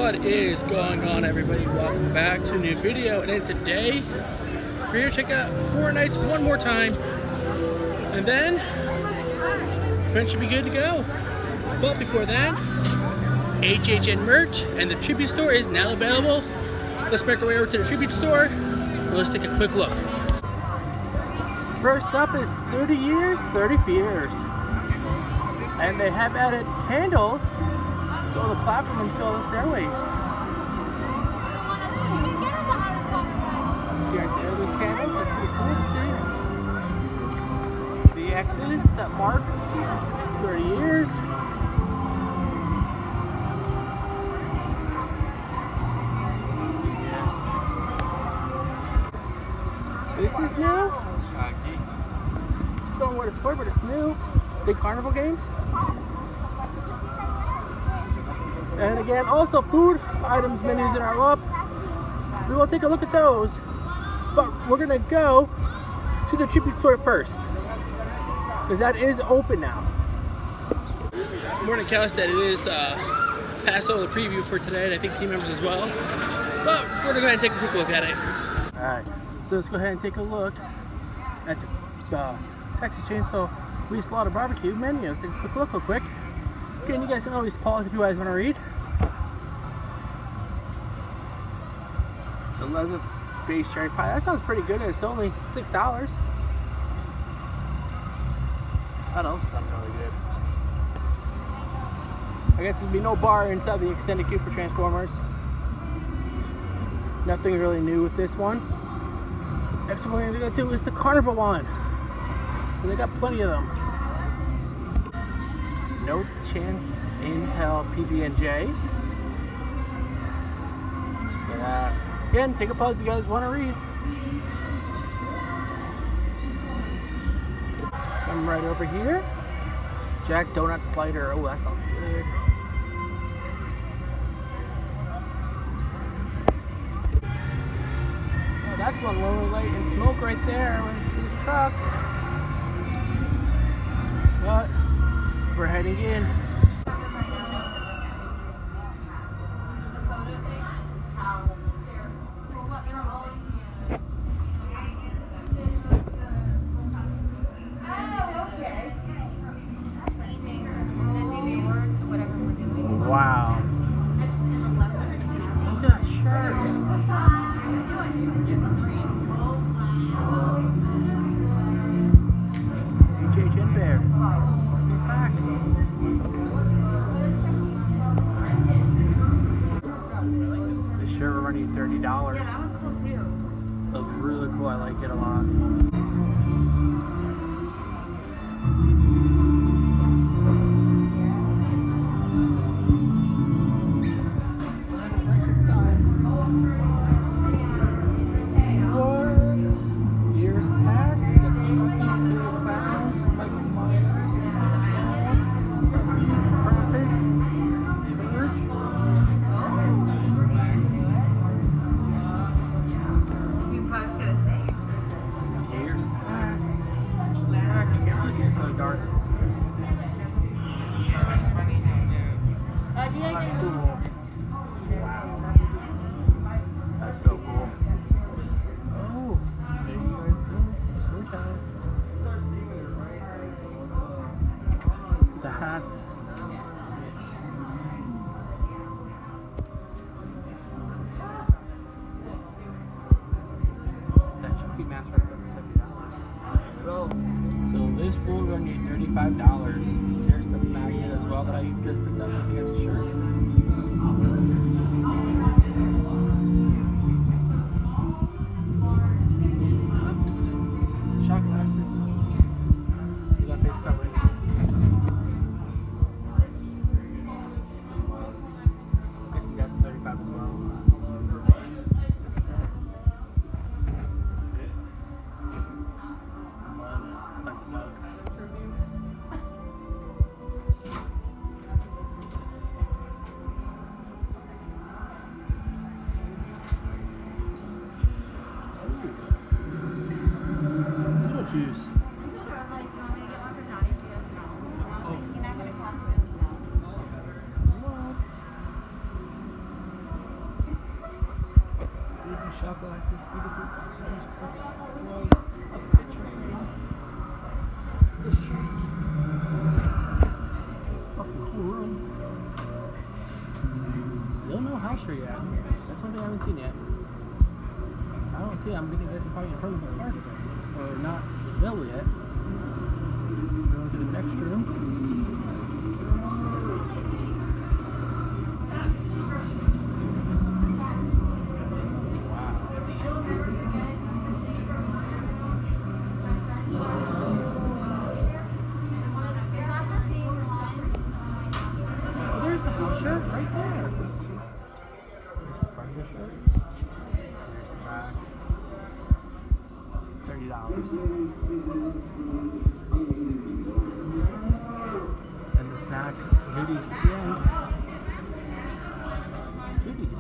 What is going on, everybody? Welcome back to a new video. And then today we're here to check out Horror Nights one more time, and then friends should be good to go. But before that, HHN merch and the tribute store is now available. Let's make our way over to the tribute store and let's take a quick look. First up is 30 years, 30 fears. And they have added handles to all the platform and all the stairways. See right there, those candles, that's pretty cool to see. The X's that mark 30 years. This is new. Don't know what it's for, but it's new. Big carnival games. And again, also food items menus that are up. We will take a look at those, but we're gonna go to the tribute store first, because that is open now. Morning, Cast, that it is past over the preview for today, and I think team members as well. But we're gonna go ahead and take a quick look at it. All right, so let's go ahead and take a look at the Texas Chainsaw We Slaughter Barbecue menus. Take a quick look real quick. Again, you guys can always pause if you guys want to read. The leather base cherry pie. That sounds pretty good, and it's only $6. That also sounds really good. I guess there'd be no bar inside the extended queue for Transformers. Nothing really new with this one. Next one we're going to go to is the Carnival one. And they got plenty of them. No Chance in Hell PB&J. Yeah. Again, take a pause if you guys want to read. Come right over here. Jack Donut Slider. Oh, that sounds good. Oh, that's one lonely light and smoke right there with his truck. But we're heading in. Wow. Look at that shirt. HHN Bear. He's back. This shirt will run you $30. Yeah, that one's cool too. Looks really cool. I like it a lot. That's so cool. Oh, there you guys go. The hats. That Chucky mask right there for $70. So this will run you $35. There's the magnet as well that I just picked up. I think that's a shirt. Oops. Shot glasses. You got face coverings. I guess that's $35 as well. Juice. anniversary yet. That's one thing I haven't seen yet. I don't see it. I'm thinking that's probably in front of the park or not available yet. Go to the next room. Shirt right there. There's the front of the shirt. There's the back. $30. And the snacks, goodies at the end. Goodies.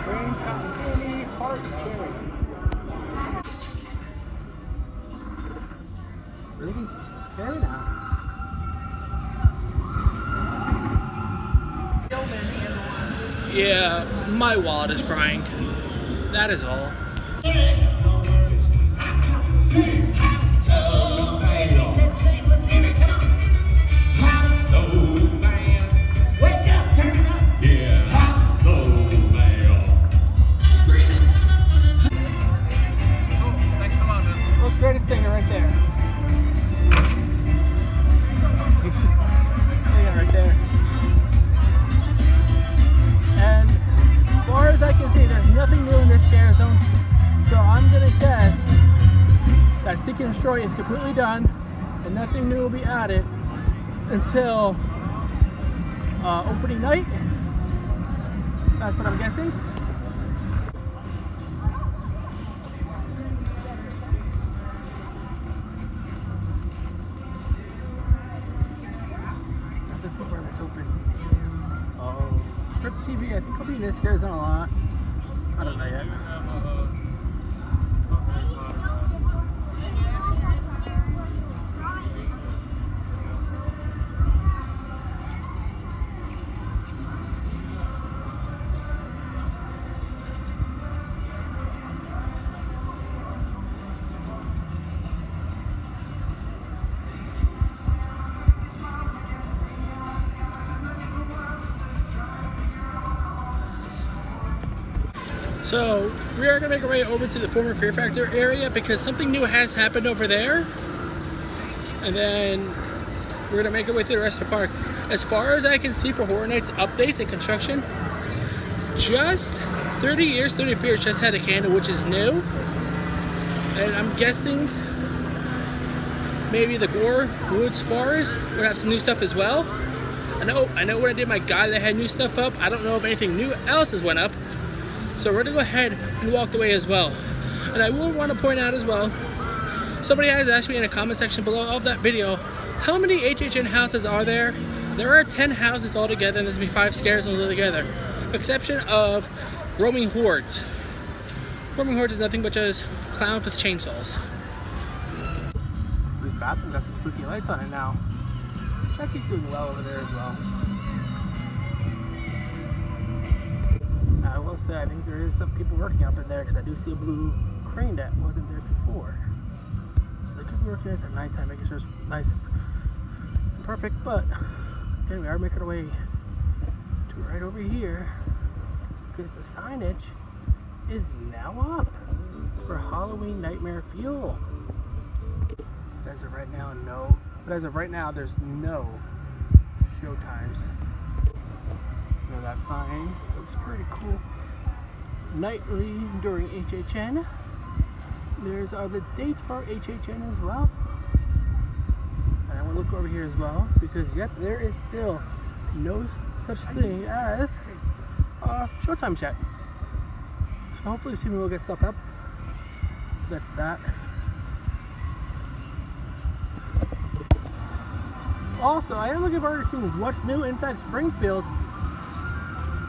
Brains, cotton candy, heart, cherry. Really? Cherry now. Yeah, my wallet is crying. That is all. Greatest singer right there. Right there. And as far as I can see, there's nothing new in this scare zone. So I'm gonna guess that Seek and Destroy is completely done and nothing new will be added until opening night. That's what I'm guessing. TV, I think I'll be in this scare zone a lot. I don't know yet. So we are going to make our way over to the former Fear Factor area because something new has happened over there. And then we're going to make our way to the rest of the park. As far as I can see for Horror Nights updates and construction, just 30 Years 30 Fears just had a candle, which is new. And I'm guessing maybe the Gore Woods Forest would have some new stuff as well. I know when I did my guide that had new stuff up. I don't know if anything new else has went up. So we're gonna go ahead and walk the way as well. And I will want to point out as well, somebody has asked me in the comment section below of that video, how many HHN houses are there? There are 10 houses altogether, and there's gonna be 5 scare zones altogether. Exception of Roaming Hordes. Roaming Hordes is nothing but just clowns with chainsaws. This bathroom got some spooky lights on it now. Chucky's doing well over there as well. I will say, I think there is some people working up in there because I do see a blue crane that wasn't there before. So they could be working at nighttime, making sure it's nice and perfect. But again, we are making our way to right over here because the signage is now up for Halloween Nightmare Fuel. But as of right now, no. But as of right now, there's no show times. So that sign looks pretty cool. Nightly during HHN. There's the dates for HHN as well. And I want to look over here as well because yep, there is still no such thing as showtime chat. So hopefully soon we'll get stuff up. That's that. Also, I am looking forward to seeing what's new inside Springfield.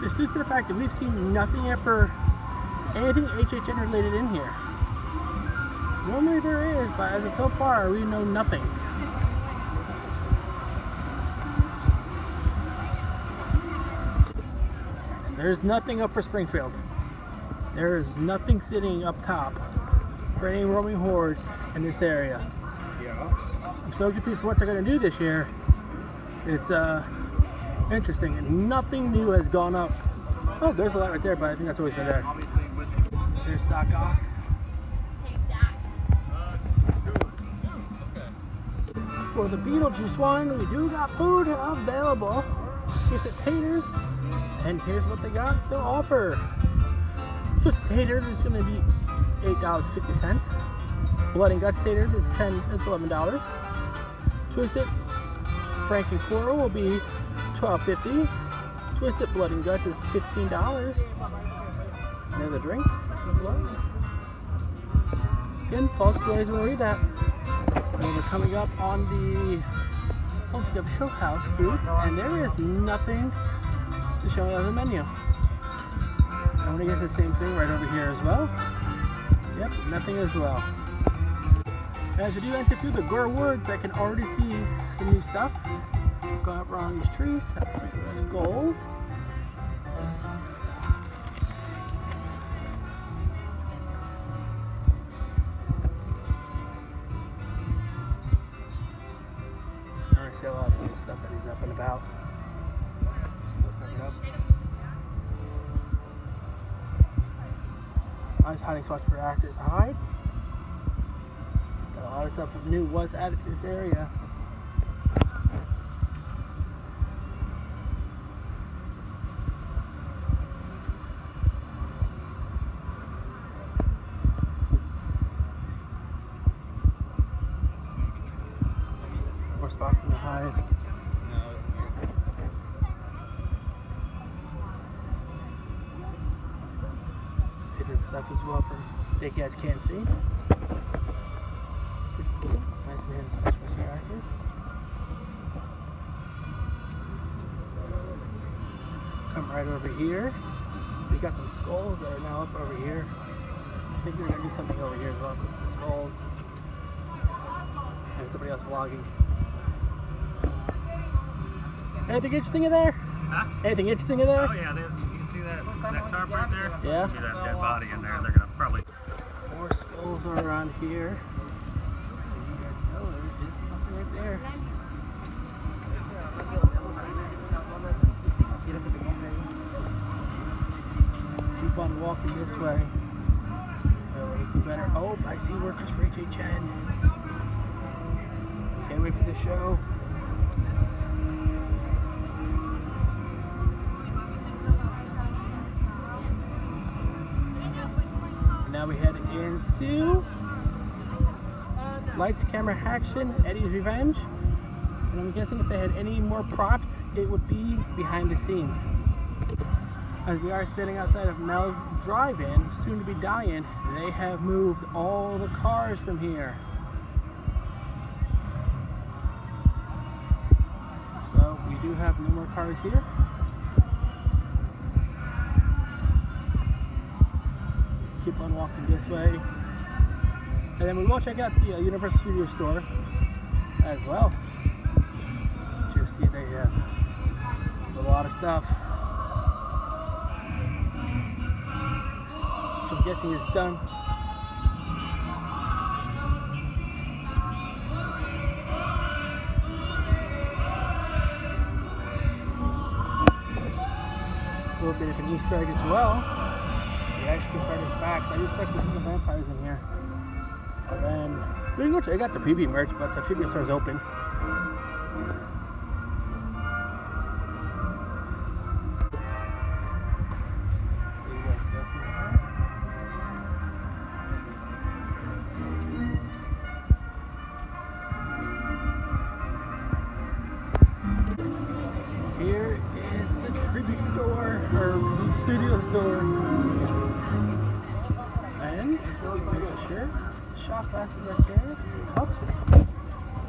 Just due to the fact that we've seen nothing yet for anything HHN related in here. Normally there is, but as of so far, we know nothing. There's nothing up for Springfield. There is nothing sitting up top for any roaming hordes in this area. Yeah. I'm so confused what they're going to do this year. It's interesting, and nothing new has gone up. Oh, there's a lot right there, but I think that's always been there. There's Stock Ock. For the Beetlejuice one, we do got food available. Twisted taters, and here's what they got to offer. Twisted taters is going to be $8.50. Blood and guts taters is $11. Twisted Franken Coral will be $12.50. Twisted Blood and Guts is $15. And then the drinks as well. Again, pause plays will read that. And we're coming up on the Homestead of Hill House food, and there is nothing to show on the menu. I'm going to get the same thing right over here as well. Yep, nothing as well. As I do enter through the Gore Woods, I can already see some new stuff going up around these trees. I see some skulls. I see a lot of new stuff that he's up and about. Still coming up. Nice hiding spots for actors to hide. Got a lot of stuff new was added to this area. More spots in the hide. Hidden stuff as well for you guys can't see. Pretty cool. Nice and hidden spots for your actors. Come right over here. We got some skulls that are now up over here. I think we're gonna do something over here as well with the skulls. And somebody else vlogging. Anything interesting in there? Huh? Anything interesting in there? Oh yeah, you can see that tarp right there? Yeah. There'll be that dead body in there. They're gonna probably. More skulls are around here. There you guys go. There is something right there. Keep on walking this way. Better. Oh, I see workers for HHN. Can't wait for the show. And now we head into Lights, Camera, Action, Eddie's Revenge. And I'm guessing if they had any more props, it would be behind the scenes. As we are standing outside of Mel's Drive-In, soon to be dying, they have moved all the cars from here. So we do have no more cars here. Keep on walking this way. And then we will check out the Universal Studio store as well. Just see they have a lot of stuff. So I'm guessing it's done. A little bit of an Easter egg as well. The ice cream cart is back, so I expect to see some vampires in here. And then we can go check out the preview merch, but the tribute store is open. Here is the tribute store, or the studio store. And there's a shirt, shot glasses right there, cups,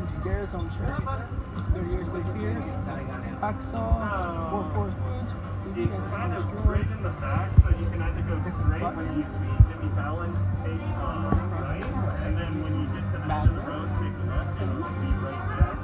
the Scares on shirt, 30 years, 30 years, hacksaw, 4 It's kind of straight in the back, so you can either go straight when you see Jimmy Fallon take right, And then when you get to the end of the road, take a left and we'll be right there.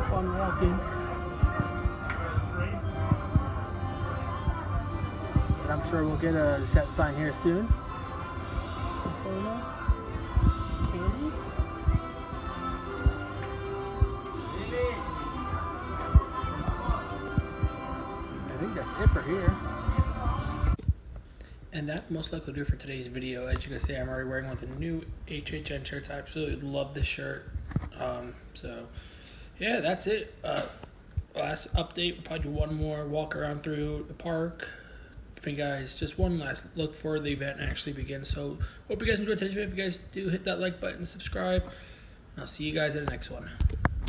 Keep on walking. But I'm sure we'll get a set sign here soon. Candy. I think that's it for here. And that most likely will do it for today's video. As you can see, I'm already wearing one of the new HHN shirts. I absolutely love this shirt. So yeah, that's it. Last update, we'll probably do one more walk around through the park. Giving you guys just one last look before the event actually begins. So hope you guys enjoyed today's video. If you guys do, hit that like button, subscribe, and I'll see you guys in the next one.